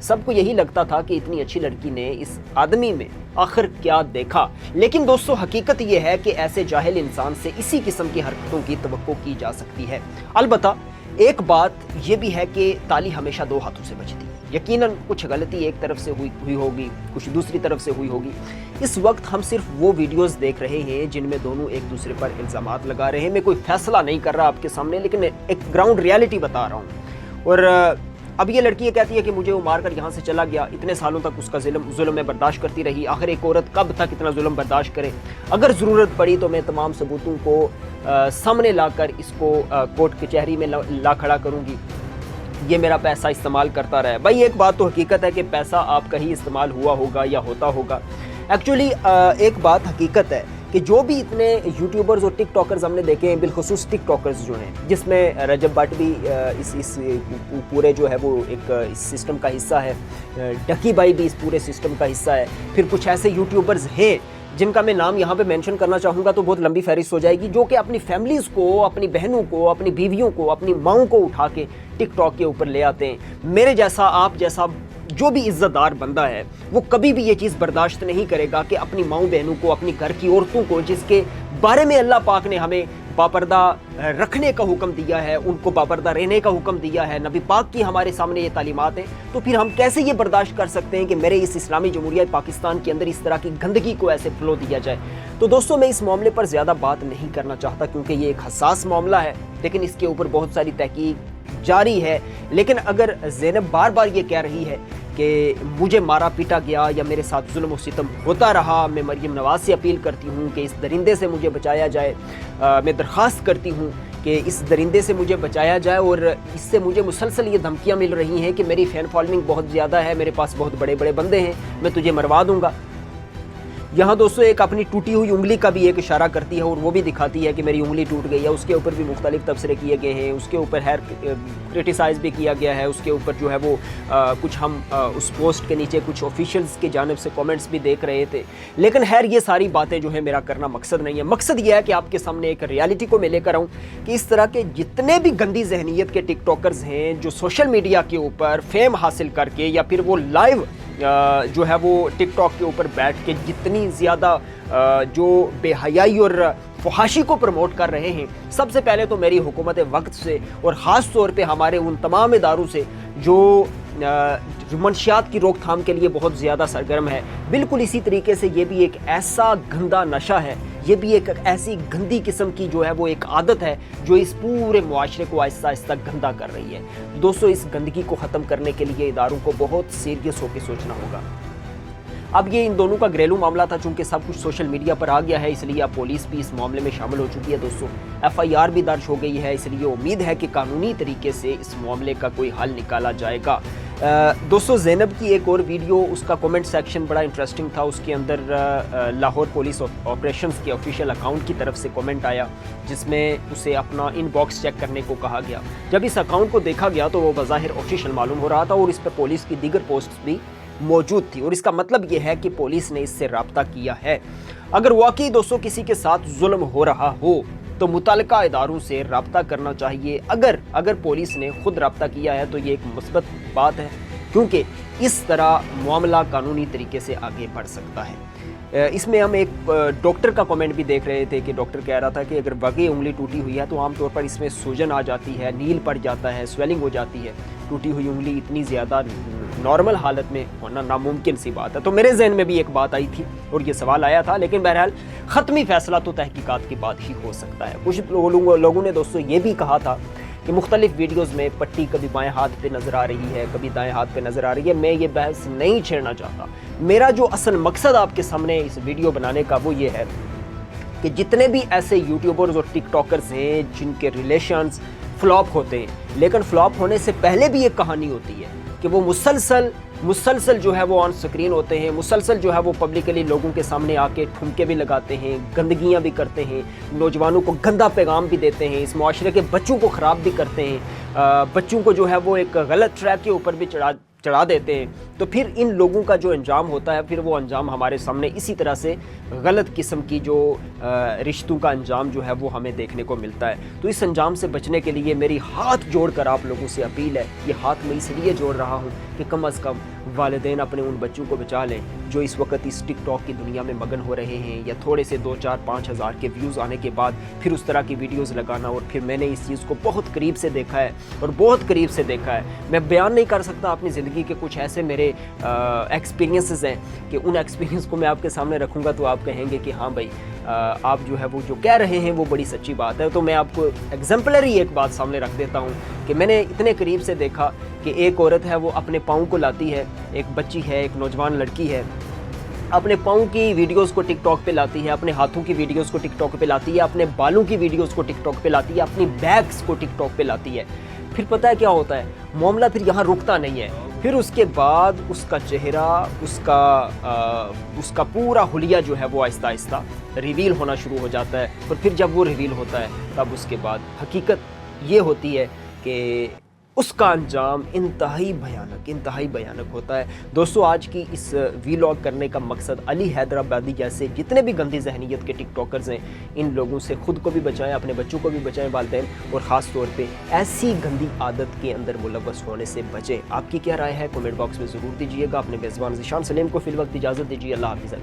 سب کو یہی لگتا تھا کہ اتنی اچھی لڑکی نے اس آدمی میں آخر کیا دیکھا. لیکن دوستو حقیقت یہ ہے کہ ایسے جاہل انسان سے اسی قسم کی حرکتوں کی توقع کی جا سکتی ہے. البتہ ایک بات یہ بھی ہے کہ تالی ہمیشہ دو ہاتھوں سے بجتی ہے. یقیناً کچھ غلطی ایک طرف سے ہوئی ہوگی, کچھ دوسری طرف سے ہوئی ہوگی. اس وقت ہم صرف وہ ویڈیوز دیکھ رہے ہیں جن میں دونوں ایک دوسرے پر الزامات لگا رہے ہیں. میں کوئی فیصلہ نہیں کر رہا آپ کے سامنے, لیکن ایک گراؤنڈ ریالٹی بتا رہا ہوں. اور اب یہ لڑکی یہ کہتی ہے کہ مجھے وہ مار کر یہاں سے چلا گیا, اتنے سالوں تک اس کا ظلم میں برداشت کرتی رہی. آخر ایک عورت کب تک اتنا ظلم برداشت کرے؟ اگر ضرورت پڑی تو میں تمام ثبوتوں کو سامنے لا کر اس کو کورٹ کچہری میں لا کھڑا کروں گی. یہ میرا پیسہ استعمال کرتا رہا ہے. بھائی ایک بات تو حقیقت ہے کہ پیسہ آپ کا ہی استعمال ہوا ہوگا یا ہوتا ہوگا. ایکچولی ایک بات حقیقت ہے کہ جو بھی اتنے یوٹیوبرز اور ٹک ٹاکرز ہم نے دیکھے ہیں, بالخصوص ٹک ٹاکرز جو ہیں, جس میں رجب بٹ بھی اس پورے جو ہے وہ ایک اس سسٹم کا حصہ ہے, ڈکی بھائی بھی اس پورے سسٹم کا حصہ ہے. پھر کچھ ایسے یوٹیوبرز ہیں جن کا میں نام یہاں پہ مینشن کرنا چاہوں گا تو بہت لمبی فہرست ہو جائے گی, جو کہ اپنی فیملیز کو, اپنی بہنوں کو, اپنی بیویوں کو, اپنی ماؤں کو اٹھا کے ٹک ٹاک کے اوپر لے آتے ہیں. میرے جیسا, آپ جیسا جو بھی عزت دار بندہ ہے وہ کبھی بھی یہ چیز برداشت نہیں کرے گا کہ اپنی ماؤں بہنوں کو, اپنی گھر کی عورتوں کو, جس کے بارے میں اللہ پاک نے ہمیں باپردہ رکھنے کا حکم دیا ہے, ان کو باپردہ رہنے کا حکم دیا ہے, نبی پاک کی ہمارے سامنے یہ تعلیمات ہیں, تو پھر ہم کیسے یہ برداشت کر سکتے ہیں کہ میرے اس اسلامی جمہوریہ پاکستان کے اندر اس طرح کی گندگی کو ایسے فلو دیا جائے؟ تو دوستوں میں اس معاملے پر زیادہ بات نہیں کرنا چاہتا کیونکہ یہ ایک حساس معاملہ ہے, لیکن اس کے اوپر بہت ساری تحقیق جاری ہے. لیکن اگر زینب بار بار یہ کہہ رہی ہے کہ مجھے مارا پیٹا گیا یا میرے ساتھ ظلم و ستم ہوتا رہا, میں مریم نواز سے اپیل کرتی ہوں کہ اس درندے سے مجھے بچایا جائے, میں درخواست کرتی ہوں کہ اس درندے سے مجھے بچایا جائے, اور اس سے مجھے مسلسل یہ دھمکیاں مل رہی ہیں کہ میری فین فالوئنگ بہت زیادہ ہے, میرے پاس بہت بڑے بڑے بندے ہیں, میں تجھے مروا دوں گا. یہاں دوستو ایک اپنی ٹوٹی ہوئی انگلی کا بھی ایک اشارہ کرتی ہے اور وہ بھی دکھاتی ہے کہ میری انگلی ٹوٹ گئی ہے. اس کے اوپر بھی مختلف تبصرے کیے گئے ہیں, اس کے اوپر کرٹیسائز بھی کیا گیا ہے, اس کے اوپر جو ہے وہ کچھ ہم اس پوسٹ کے نیچے کچھ آفیشلز کی جانب سے کامنٹس بھی دیکھ رہے تھے. لیکن خیر یہ ساری باتیں جو ہے میرا کرنا مقصد نہیں ہے. مقصد یہ ہے کہ آپ کے سامنے ایک ریالٹی کو میں لے کر آؤں کہ اس طرح کے جتنے بھی گندی ذہنیت کے ٹک ٹاکرز ہیں جو سوشل میڈیا کے اوپر فیم حاصل کر کے یا پھر وہ لائیو جو ہے وہ ٹک ٹاک کے اوپر بیٹھ کے جتنی زیادہ جو بے حیائی اور فحاشی کو پروموٹ کر رہے ہیں, سب سے پہلے تو میری حکومت وقت سے اور خاص طور پہ ہمارے ان تمام اداروں سے جو منشیات کی روک تھام کے لیے بہت زیادہ سرگرم ہے. بالکل اسی طریقے سے یہ بھی ایک ایسا گندا نشہ ہے, یہ بھی ایک ایسی گندی قسم کی جو ہے وہ ایک عادت ہے جو اس پورے معاشرے کو آہستہ آہستہ گندا کر رہی ہے. دوستو اس گندگی کو ختم کرنے کے لیے اداروں کو بہت سیریس ہو کے سوچنا ہوگا. اب یہ ان دونوں کا گھریلو معاملہ تھا, چونکہ سب کچھ سوشل میڈیا پر آ گیا ہے, اس لیے اب پولیس بھی اس معاملے میں شامل ہو چکی ہے. دوستو FIR بھی درج ہو گئی ہے, اس لیے امید ہے کہ قانونی طریقے سے اس معاملے کا کوئی حل نکالا جائے گا. دوستو زینب کی ایک اور ویڈیو, اس کا کومنٹ سیکشن بڑا انٹرسٹنگ تھا. اس کے اندر لاہور پولیس آپریشنز کے آفیشیل اکاؤنٹ کی طرف سے کومنٹ آیا جس میں اسے اپنا ان باکس چیک کرنے کو کہا گیا. جب اس اکاؤنٹ کو دیکھا گیا تو وہ بظاہر آفیشیل معلوم ہو رہا تھا اور اس پر پولیس کی دیگر پوسٹس بھی موجود تھی, اور اس کا مطلب یہ ہے کہ پولیس نے اس سے رابطہ کیا ہے. اگر واقعی دوستو کسی کے ساتھ ظلم ہو رہا ہو تو متعلقہ اداروں سے رابطہ کرنا چاہیے. اگر پولیس نے خود رابطہ کیا ہے تو یہ ایک مثبت بات ہے, کیونکہ اس طرح معاملہ قانونی طریقے سے آگے بڑھ سکتا ہے. اس میں ہم ایک ڈاکٹر کا کامنٹ بھی دیکھ رہے تھے کہ ڈاکٹر کہہ رہا تھا کہ اگر واقعی انگلی ٹوٹی ہوئی ہے تو عام طور پر اس میں سوجن آ جاتی ہے, نیل پڑ جاتا ہے, سویلنگ ہو جاتی ہے. ٹوٹی ہوئی انگلی اتنی زیادہ نارمل حالت میں ہونا ناممکن سی بات ہے. تو میرے ذہن میں بھی ایک بات آئی تھی اور یہ سوال آیا تھا, لیکن بہرحال ختمی فیصلہ تو تحقیقات کے بعد ہی ہو سکتا ہے. کچھ لوگوں نے دوستو یہ بھی کہا تھا کہ مختلف ویڈیوز میں پٹی کبھی بائیں ہاتھ پہ نظر آ رہی ہے, کبھی دائیں ہاتھ پہ نظر آ رہی ہے. میں یہ بحث نہیں چھیڑنا چاہتا. میرا جو اصل مقصد آپ کے سامنے اس ویڈیو بنانے کا وہ یہ ہے کہ جتنے بھی ایسے یوٹیوبرز اور ٹک ٹاکرز ہیں جن کے ریلیشنز فلاپ ہوتے ہیں, لیکن فلاپ ہونے سے پہلے بھی ایک کہانی ہوتی ہے کہ وہ مسلسل جو ہے وہ آن سکرین ہوتے ہیں, مسلسل جو ہے وہ پبلکلی لوگوں کے سامنے آ کے ٹھمکے بھی لگاتے ہیں, گندگیاں بھی کرتے ہیں, نوجوانوں کو گندا پیغام بھی دیتے ہیں, اس معاشرے کے بچوں کو خراب بھی کرتے ہیں, بچوں کو جو ہے وہ ایک غلط ٹریک کے اوپر بھی چڑھا دیتے ہیں. تو پھر ان لوگوں کا جو انجام ہوتا ہے پھر وہ انجام ہمارے سامنے اسی طرح سے غلط قسم کی جو رشتوں کا انجام جو ہے وہ ہمیں دیکھنے کو ملتا ہے. تو اس انجام سے بچنے کے لیے میری ہاتھ جوڑ کر آپ لوگوں سے اپیل ہے. یہ ہاتھ میں اس لیے جوڑ رہا ہوں کہ کم از کم والدین اپنے ان بچوں کو بچا لیں جو اس وقت اس ٹک ٹاک کی دنیا میں مگن ہو رہے ہیں, یا تھوڑے سے 2 4 5 ہزار کے ویوز آنے کے بعد پھر اس طرح کی ویڈیوز لگانا. اور پھر میں نے اس چیز کو بہت قریب سے دیکھا ہے اور بہت قریب سے دیکھا ہے. میں بیان نہیں کر سکتا اپنی زندگی کے کچھ ایسے میرے ایکسپیرینسز ہیں کہ ان ایکسپیرینس کو میں آپ کے سامنے رکھوں گا تو آپ کہیں گے کہ ہاں بھائی آپ جو ہے وہ جو کہہ رہے ہیں وہ بڑی سچی بات ہے. تو میں آپ کو ایگزامپلری ایک بات سامنے رکھ دیتا ہوں کہ میں نے اتنے قریب سے دیکھا کہ ایک عورت ہے وہ اپنے پاؤں کو لاتی ہے, ایک بچی ہے, ایک نوجوان لڑکی ہے, اپنے پاؤں کی ویڈیوز کو ٹک ٹاک پہ لاتی ہے, اپنے ہاتھوں کی ویڈیوز کو ٹک ٹاک پہ لاتی ہے, اپنے بالوں کی ویڈیوز کو ٹک ٹاک پہ لاتی ہے, اپنی بیگز کو ٹک ٹاک پہ لاتی ہے. پھر پتہ ہے کیا ہوتا ہے, معاملہ پھر یہاں رکتا نہیں ہے. پھر اس کے بعد اس کا چہرہ, اس کا پورا حلیہ جو ہے وہ آہستہ آہستہ ریویل ہونا شروع ہو جاتا ہے. اور پھر جب وہ ریویل ہوتا ہے تب اس کے بعد حقیقت یہ ہوتی ہے کہ اس کا انجام انتہائی بھیانک ہوتا ہے. دوستو آج کی اس ویلاگ کرنے کا مقصد علی حیدرآبادی جیسے جتنے بھی گندی ذہنیت کے ٹک ٹاکرز ہیں ان لوگوں سے خود کو بھی بچائیں, اپنے بچوں کو بھی بچائیں, والدین, اور خاص طور پہ ایسی گندی عادت کے اندر ملوث ہونے سے بچیں. آپ کی کیا رائے ہے کمنٹ باکس میں ضرور دیجیے گا. اپنے میزبان ذیشان سلیم کو فی الوقت اجازت دیجیے. اللہ حافظ.